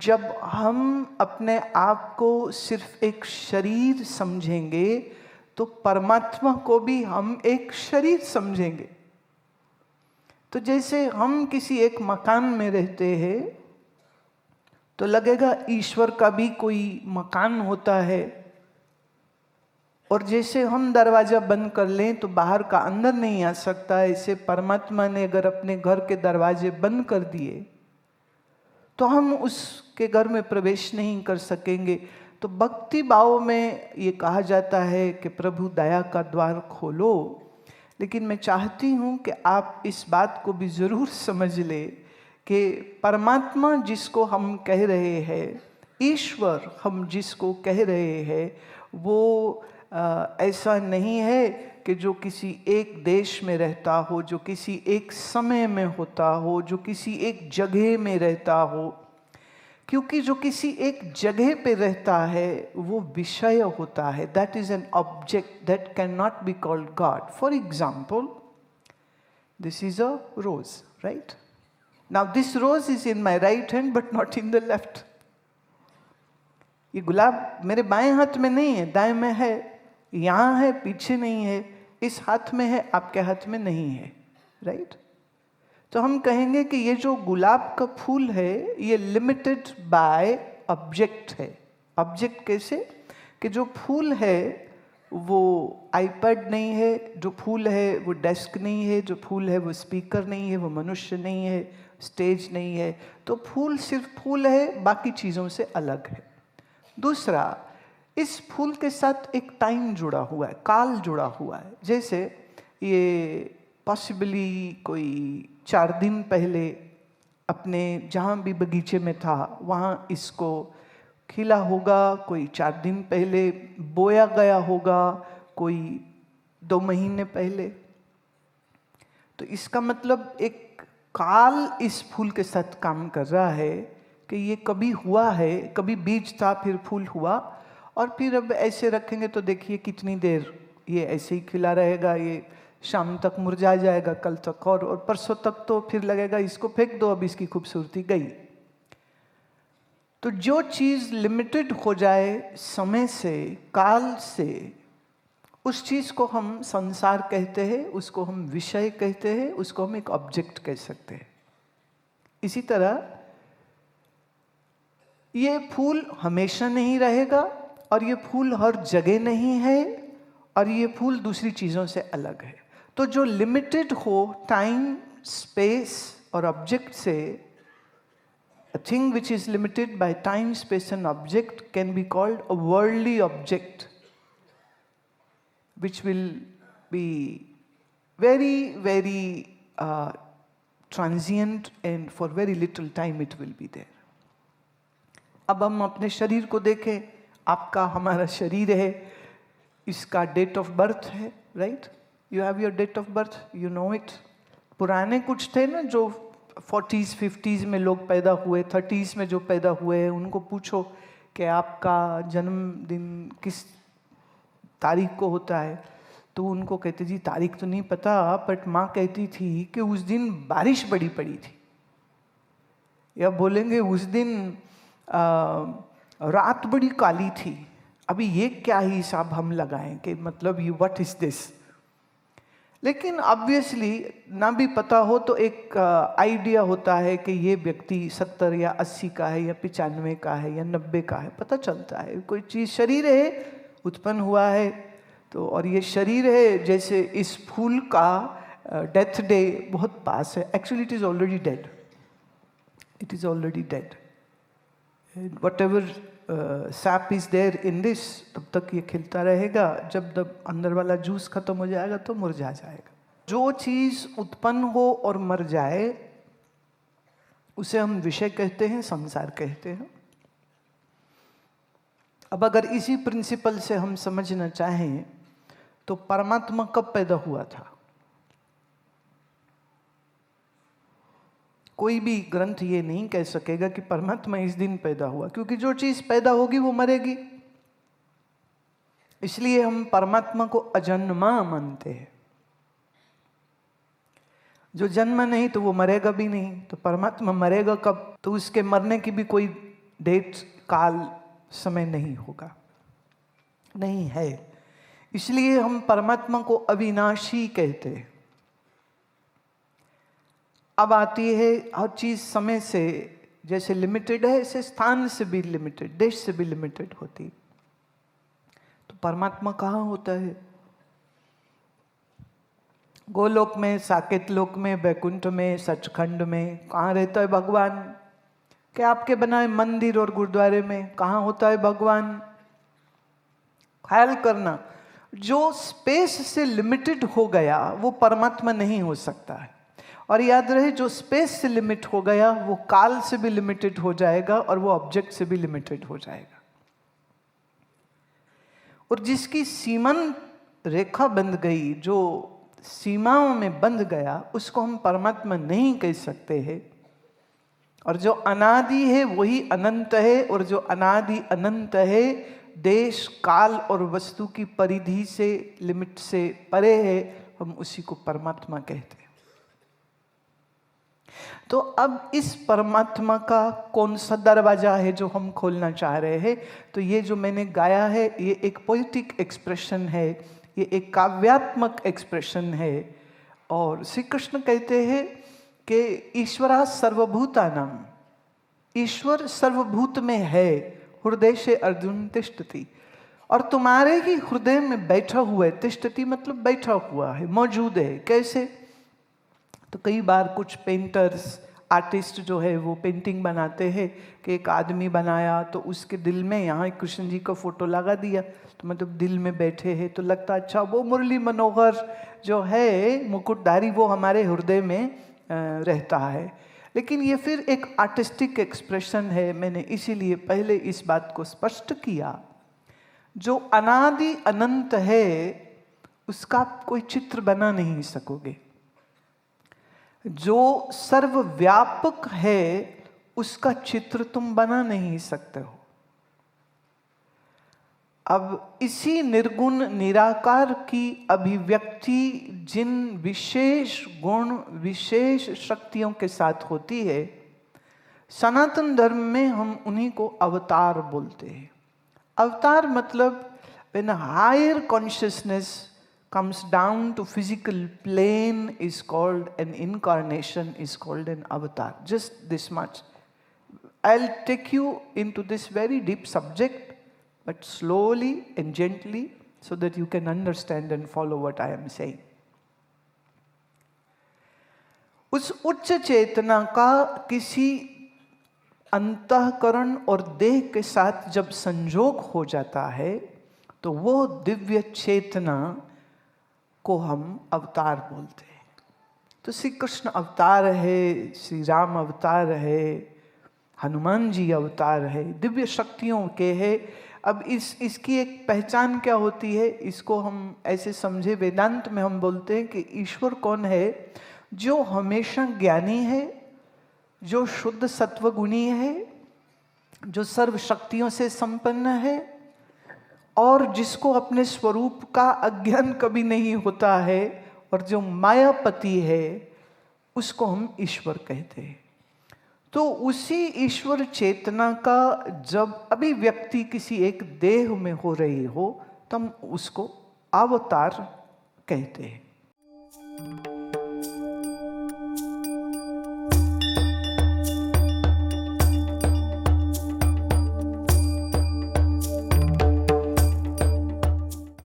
जब हम अपने आप को सिर्फ एक शरीर समझेंगे तो परमात्मा को भी हम एक शरीर समझेंगे। तो जैसे हम किसी एक मकान में रहते हैं तो लगेगा ईश्वर का भी कोई मकान होता है, और जैसे हम दरवाजा बंद कर लें तो बाहर का अंदर नहीं आ सकता, ऐसे परमात्मा ने अगर अपने घर के दरवाजे बंद कर दिए तो हम उसके घर में प्रवेश नहीं कर सकेंगे। तो भक्ति भाव में ये कहा जाता है कि प्रभु दया का द्वार खोलो। लेकिन मैं चाहती हूँ कि आप इस बात को भी ज़रूर समझ ले कि परमात्मा जिसको हम कह रहे हैं, ईश्वर हम जिसको कह रहे हैं, वो ऐसा नहीं है कि जो किसी एक देश में रहता हो, जो किसी एक समय में होता हो, जो किसी एक जगह में रहता हो। क्योंकि जो किसी एक जगह पे रहता है वो विषय होता है, that is an object that can not be called God. For example, this is a rose, right? Now this rose is in my right hand but not in the left. ये गुलाब मेरे बाएं हाथ में नहीं है, दाएं में है, यहाँ है, पीछे नहीं है, इस हाथ में है, आपके हाथ में नहीं है, राइट? तो हम कहेंगे कि ये जो गुलाब का फूल है ये लिमिटेड बाय ऑब्जेक्ट है। ऑब्जेक्ट कैसे? कि जो फूल है वो आईपैड नहीं है, जो फूल है वो डेस्क नहीं है, जो फूल है वो स्पीकर नहीं है, वो मनुष्य नहीं है, स्टेज नहीं है। तो फूल सिर्फ फूल है, बाकी चीज़ों से अलग है। दूसरा, इस फूल के साथ एक टाइम जुड़ा हुआ है, काल जुड़ा हुआ है। जैसे ये पॉसिबली कोई 4 दिन पहले अपने जहाँ भी बगीचे में था वहाँ इसको खिला होगा, कोई 4 दिन पहले बोया गया होगा, कोई 2 महीने पहले। तो इसका मतलब एक काल इस फूल के साथ काम कर रहा है कि ये कभी हुआ है, कभी बीज था फिर फूल हुआ, और फिर अब ऐसे रखेंगे तो देखिए कितनी देर ये ऐसे ही खिला रहेगा, ये शाम तक मुरझा जाएगा, कल तक और परसों तक तो फिर लगेगा इसको फेंक दो, अब इसकी खूबसूरती गई। तो जो चीज़ लिमिटेड हो जाए समय से, काल से, उस चीज़ को हम संसार कहते हैं, उसको हम विषय कहते हैं, उसको हम एक ऑब्जेक्ट कह सकते हैं। इसी तरह ये फूल हमेशा नहीं रहेगा, और ये फूल हर जगह नहीं है, और ये फूल दूसरी चीज़ों से अलग है। तो जो लिमिटेड हो टाइम, स्पेस और ऑब्जेक्ट से, a thing which is limited by time, space and object can be called a worldly object, which will be very, very transient, and for very little time it will be there. अब हम अपने शरीर को देखें, आपका हमारा शरीर है, इसका डेट ऑफ बर्थ है, right? You have your date of birth, you know it. पुराने कुछ थे ना जो 40s 50s में लोग पैदा हुए, 30s में जो पैदा हुए हैं, उनको पूछो कि आपका जन्मदिन किस तारीख को होता है, तो उनको कहते जी तारीख तो नहीं पता, बट माँ कहती थी कि उस दिन बारिश बड़ी पड़ी थी, या बोलेंगे उस दिन रात बड़ी काली थी। अभी ये क्या ही हिसाब हम लगाएं कि मतलब ये व्हाट इज दिस। लेकिन ऑब्वियसली ना भी पता हो तो एक आइडिया होता है कि ये व्यक्ति 70 या 80 का है, या 95 का है, या 90 का है, पता चलता है। कोई चीज़ शरीर है, उत्पन्न हुआ है, तो और ये शरीर है। जैसे इस फूल का डेथ डे बहुत पास है, actually it is already dead, it is already dead. whatever sap is there in this, तब तक ये खिलता रहेगा, जब तक अंदर वाला जूस खत्म हो जाएगा तो मुरझा जाएगा। जो चीज़ उत्पन्न हो और मर जाए उसे हम विषय कहते हैं, संसार कहते हैं। अब अगर इसी प्रिंसिपल से हम समझना चाहें तो परमात्मा कब पैदा हुआ था? कोई भी ग्रंथ ये नहीं कह सकेगा कि परमात्मा इस दिन पैदा हुआ, क्योंकि जो चीज पैदा होगी वो मरेगी। इसलिए हम परमात्मा को अजन्मा मानते हैं। जो जन्म नहीं तो वो मरेगा भी नहीं, तो परमात्मा मरेगा कब? तो उसके मरने की भी कोई डेट काल समय नहीं होगा, नहीं है। इसलिए हम परमात्मा को अविनाशी कहते हैं। अब आती है हर चीज समय से जैसे लिमिटेड है, ऐसे स्थान से भी लिमिटेड, देश से भी लिमिटेड होती। तो परमात्मा कहाँ होता है? गोलोक में, साकेत लोक में, बैकुंठ में, सचखंड में कहाँ रहता है भगवान? क्या आपके बनाए मंदिर और गुरुद्वारे में कहाँ होता है भगवान? ख्याल करना, जो स्पेस से लिमिटेड हो गया वो परमात्मा नहीं हो सकता है। और याद रहे, जो स्पेस से लिमिट हो गया वो काल से भी लिमिटेड हो जाएगा और वो ऑब्जेक्ट से भी लिमिटेड हो जाएगा। और जिसकी सीमन रेखा बंध गई, जो सीमाओं में बंध गया, उसको हम परमात्मा नहीं कह सकते हैं। और जो अनादि है वही अनंत है, और जो अनादि अनंत है देश काल और वस्तु की परिधि से, लिमिट से परे है, हम उसी को परमात्मा कहते हैं। तो अब इस परमात्मा का कौन सा दरवाजा है जो हम खोलना चाह रहे हैं? तो ये जो मैंने गाया है ये एक पोइटिक एक्सप्रेशन है, ये एक काव्यात्मक एक्सप्रेशन है। और श्री कृष्ण कहते हैं कि ईश्वरा सर्वभूतानां, ईश्वर सर्वभूत में है, हृदय से अर्जुन तिष्ठति, और तुम्हारे ही हृदय में बैठा हुआ है। तिष्ठति मतलब बैठा हुआ है, मौजूद है। कैसे? तो कई बार कुछ पेंटर्स, आर्टिस्ट जो है वो पेंटिंग बनाते हैं कि एक आदमी बनाया तो उसके दिल में यहाँ कृष्ण जी का फोटो लगा दिया, तो मतलब दिल में बैठे हैं, तो लगता अच्छा वो मुरली मनोहर जो है मुकुटधारी वो हमारे हृदय में रहता है। लेकिन ये फिर एक आर्टिस्टिक एक्सप्रेशन है। मैंने इसीलिए पहले इस बात को स्पष्ट किया, जो अनादि अनंत है उसका आप कोई चित्र बना नहीं सकोगे। जो सर्वव्यापक है उसका चित्र तुम बना नहीं सकते हो। अब इसी निर्गुण निराकार की अभिव्यक्ति जिन विशेष गुण, विशेष शक्तियों के साथ होती है, सनातन धर्म में हम उन्हीं को अवतार बोलते हैं। अवतार मतलब when a higher consciousness comes down to physical plane is called an incarnation, is called an avatar. Just this much. I'll take you into this very deep subject, but slowly and gently, so that you can understand and follow what I am saying. उस उच्च चेतना का किसी अंतःकरण और देह के साथ जब संयोग हो जाता है तो वो दिव्य चेतना को हम अवतार बोलते हैं। तो श्री कृष्ण अवतार है, श्री राम अवतार है, हनुमान जी अवतार है, दिव्य शक्तियों के है। अब इसकी एक पहचान क्या होती है? इसको हम ऐसे समझे, वेदांत में हम बोलते हैं कि ईश्वर कौन है? जो हमेशा ज्ञानी है, जो शुद्ध सत्वगुणी है, जो सर्व शक्तियों से संपन्न है, और जिसको अपने स्वरूप का अज्ञान कभी नहीं होता है, और जो मायापति है उसको हम ईश्वर कहते हैं। तो उसी ईश्वर चेतना का जब अभिव्यक्ति किसी एक देह में हो रही हो तो हम उसको अवतार कहते हैं।